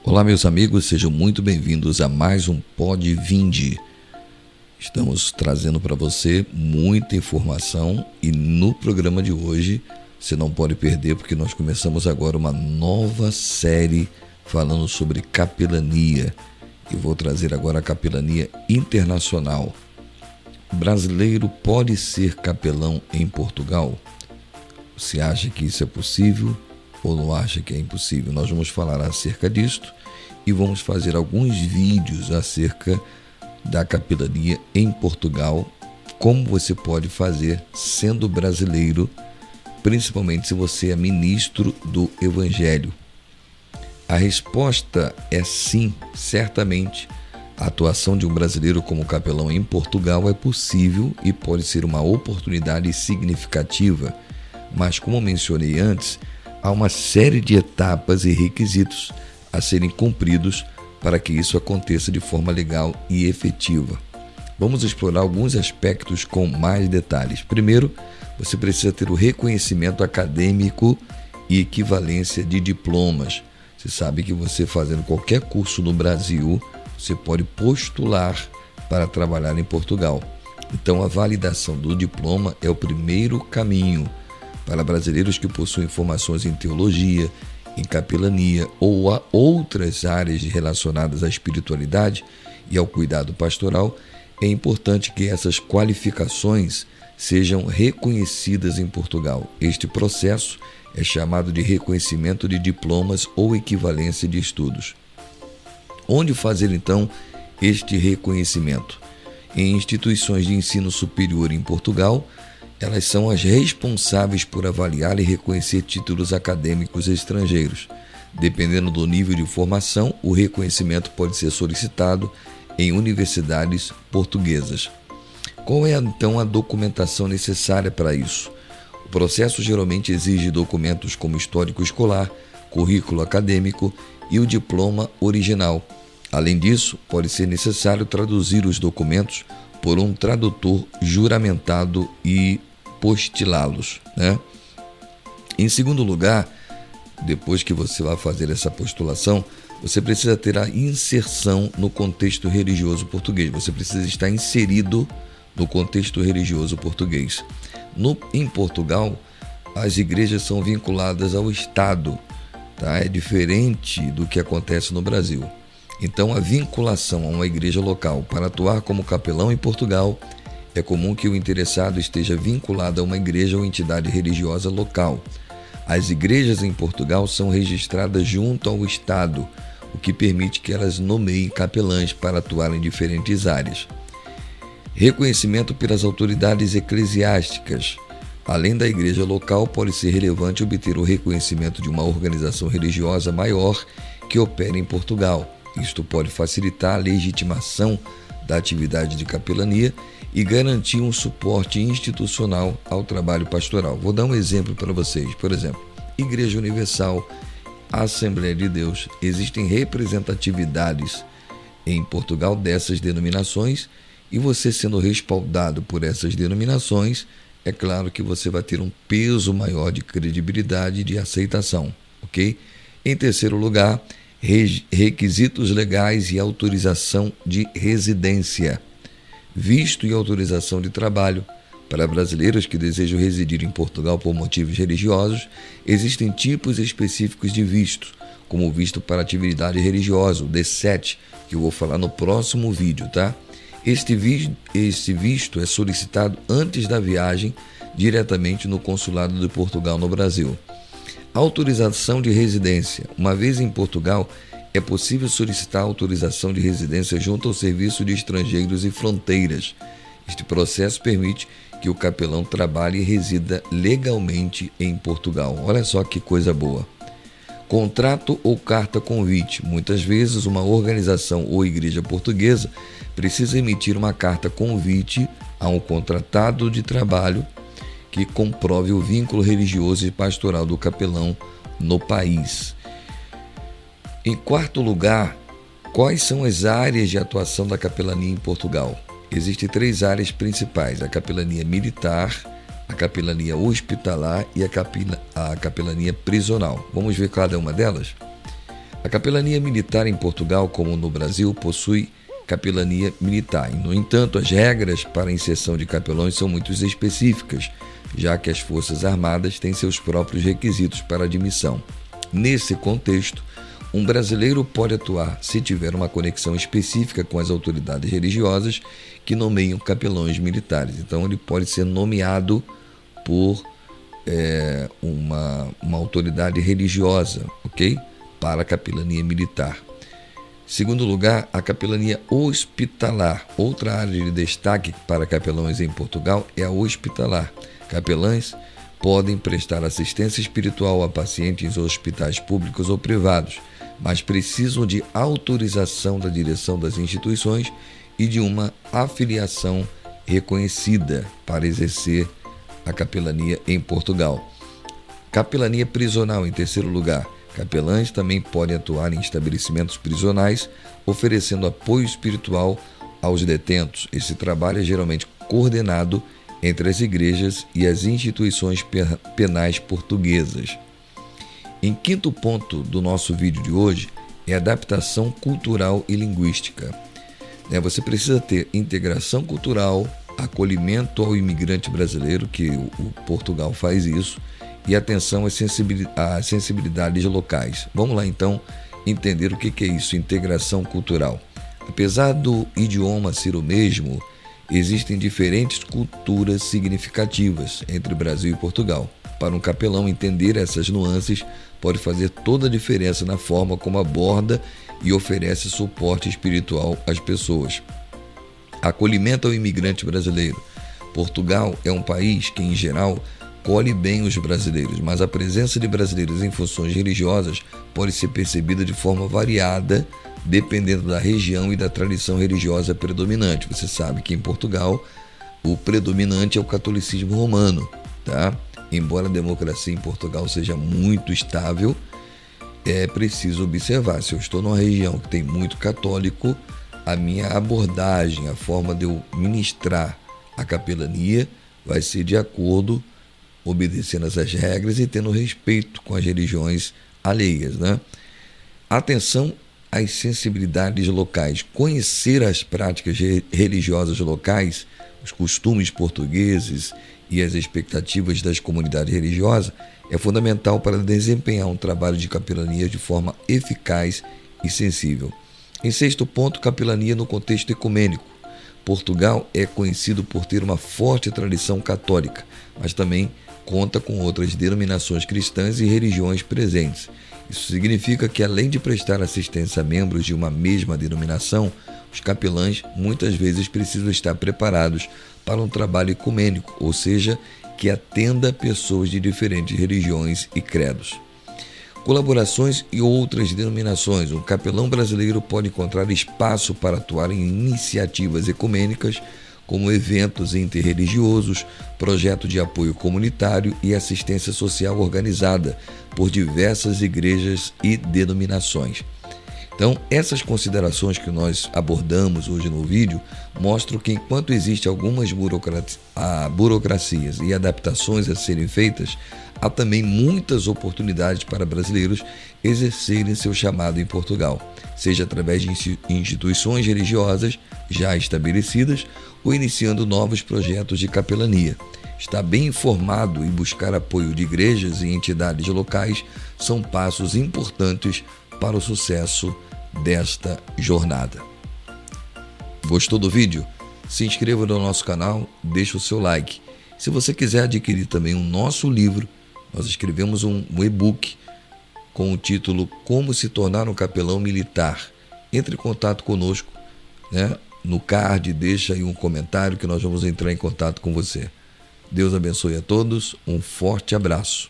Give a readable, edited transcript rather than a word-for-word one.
Olá, meus amigos, sejam muito bem-vindos a mais um Pode Vinde. Estamos trazendo para você muita informação e no programa de hoje você não pode perder, porque nós começamos agora uma nova série falando sobre capelania. E vou trazer agora a capelania internacional. Brasileiro pode ser capelão em Portugal? Você acha que isso é possível ou não acha que é impossível? Nós vamos falar acerca disto e vamos fazer alguns vídeos acerca da capelania em Portugal, como você pode fazer sendo brasileiro, principalmente se você é ministro do Evangelho. A resposta é sim, certamente. A atuação de um brasileiro como capelão em Portugal é possível e pode ser uma oportunidade significativa, mas como mencionei antes, há uma série de etapas e requisitos a serem cumpridos para que isso aconteça de forma legal e efetiva. Vamos explorar alguns aspectos com mais detalhes. Primeiro, você precisa ter o reconhecimento acadêmico e equivalência de diplomas. Você sabe que você fazendo qualquer curso no Brasil, você pode postular para trabalhar em Portugal. Então, a validação do diploma é o primeiro caminho para brasileiros que possuem formações em teologia, em capelania ou a outras áreas relacionadas à espiritualidade e ao cuidado pastoral. É importante que essas qualificações sejam reconhecidas em Portugal. Este processo é chamado de reconhecimento de diplomas ou equivalência de estudos. Onde fazer então este reconhecimento? Em instituições de ensino superior em Portugal. Elas são as responsáveis por avaliar e reconhecer títulos acadêmicos estrangeiros. Dependendo do nível de formação, o reconhecimento pode ser solicitado em universidades portuguesas. Qual é então a documentação necessária para isso? O processo geralmente exige documentos como histórico escolar, currículo acadêmico e o diploma original. Além disso, pode ser necessário traduzir os documentos por um tradutor juramentado e postilá-los, né? Em segundo lugar, depois que você vai fazer essa postulação, você precisa ter a inserção no contexto religioso português. Você precisa estar inserido no contexto religioso português. Em Portugal, as igrejas são vinculadas ao Estado, tá? É diferente do que acontece no Brasil. Então, a vinculação a uma igreja local para atuar como capelão em Portugal, é comum que o interessado esteja vinculado a uma igreja ou entidade religiosa local. As igrejas em Portugal são registradas junto ao Estado, o que permite que elas nomeiem capelães para atuar em diferentes áreas. Reconhecimento pelas autoridades eclesiásticas. Além da igreja local, pode ser relevante obter o reconhecimento de uma organização religiosa maior que opera em Portugal. Isto pode facilitar a legitimação da atividade de capelania e garantir um suporte institucional ao trabalho pastoral. Vou dar um exemplo para vocês. Por exemplo, Igreja Universal, Assembleia de Deus. Existem representatividades em Portugal dessas denominações e você sendo respaldado por essas denominações, é claro que você vai ter um peso maior de credibilidade e de aceitação, ok? Em terceiro lugar, requisitos legais e autorização de residência. Visto e autorização de trabalho. Para brasileiros que desejam residir em Portugal por motivos religiosos, existem tipos específicos de visto, como o visto para atividade religiosa, o D7, que eu vou falar no próximo vídeo, tá? Este visto é solicitado antes da viagem diretamente no Consulado de Portugal no Brasil. Autorização de residência. Uma vez em Portugal, é possível solicitar autorização de residência junto ao Serviço de Estrangeiros e Fronteiras. Este processo permite que o capelão trabalhe e resida legalmente em Portugal. Olha só que coisa boa. Contrato ou carta convite. Muitas vezes uma organização ou igreja portuguesa precisa emitir uma carta convite a um contratado de trabalho que comprove o vínculo religioso e pastoral do capelão no país. Em quarto lugar, quais são as áreas de atuação da capelania em Portugal? Existem 3 áreas principais: a capelania militar, a capelania hospitalar e a capelania prisional. Vamos ver cada uma delas? A capelania militar em Portugal, como no Brasil, possui capelania militar. No entanto, as regras para a inserção de capelães são muito específicas, já que as Forças Armadas têm seus próprios requisitos para admissão. Nesse contexto, um brasileiro pode atuar se tiver uma conexão específica com as autoridades religiosas que nomeiam capelães militares. Então, ele pode ser nomeado por uma autoridade religiosa, ok? Para a capelania militar. Segundo lugar, a capelania hospitalar. Outra área de destaque para capelães em Portugal é a hospitalar. Capelães podem prestar assistência espiritual a pacientes em hospitais públicos ou privados, mas precisam de autorização da direção das instituições e de uma afiliação reconhecida para exercer a capelania em Portugal. Capelania prisional, em terceiro lugar. Capelães também podem atuar em estabelecimentos prisionais, oferecendo apoio espiritual aos detentos. Esse trabalho é geralmente coordenado entre as igrejas e as instituições penais portuguesas. Em quinto ponto do nosso vídeo de hoje é adaptação cultural e linguística. Você precisa ter integração cultural, acolhimento ao imigrante brasileiro, que o Portugal faz isso, e atenção às sensibilidades locais. Vamos lá então entender o que é isso, integração cultural. Apesar do idioma ser o mesmo, existem diferentes culturas significativas entre Brasil e Portugal. Para um capelão, entender essas nuances pode fazer toda a diferença na forma como aborda e oferece suporte espiritual às pessoas. Acolhimento ao imigrante brasileiro. Portugal é um país que, em geral, acolhe bem os brasileiros, mas a presença de brasileiros em funções religiosas pode ser percebida de forma variada, dependendo da região e da tradição religiosa predominante. Você sabe que em Portugal o predominante é o catolicismo romano, tá? Embora a democracia em Portugal seja muito estável, é preciso observar. Se eu estou numa região que tem muito católico, a minha abordagem, a forma de eu ministrar a capelania vai ser de acordo, obedecendo essas regras e tendo respeito com as religiões alheias, né? Atenção às sensibilidades locais. Conhecer as práticas religiosas locais, os costumes portugueses e as expectativas das comunidades religiosas é fundamental para desempenhar um trabalho de capelania de forma eficaz e sensível. Em sexto ponto, capelania no contexto ecumênico. Portugal é conhecido por ter uma forte tradição católica, mas também conta com outras denominações cristãs e religiões presentes. Isso significa que, além de prestar assistência a membros de uma mesma denominação, os capelães muitas vezes precisam estar preparados para um trabalho ecumênico, ou seja, que atenda pessoas de diferentes religiões e credos. Colaborações e outras denominações. Um capelão brasileiro pode encontrar espaço para atuar em iniciativas ecumênicas, como eventos interreligiosos, projeto de apoio comunitário e assistência social organizada por diversas igrejas e denominações. Então, essas considerações que nós abordamos hoje no vídeo mostram que, enquanto existem algumas burocracias e adaptações a serem feitas, há também muitas oportunidades para brasileiros exercerem seu chamado em Portugal, seja através de instituições religiosas já estabelecidas ou iniciando novos projetos de capelania. Estar bem informado e buscar apoio de igrejas e entidades locais são passos importantes para o sucesso desta jornada. Gostou do vídeo? Se inscreva no nosso canal, deixe o seu like. Se você quiser adquirir também o nosso livro, nós escrevemos um e-book com o título Como se tornar um capelão militar. Entre em contato conosco, né? No card, deixa aí um comentário que nós vamos entrar em contato com você. Deus abençoe a todos, um forte abraço.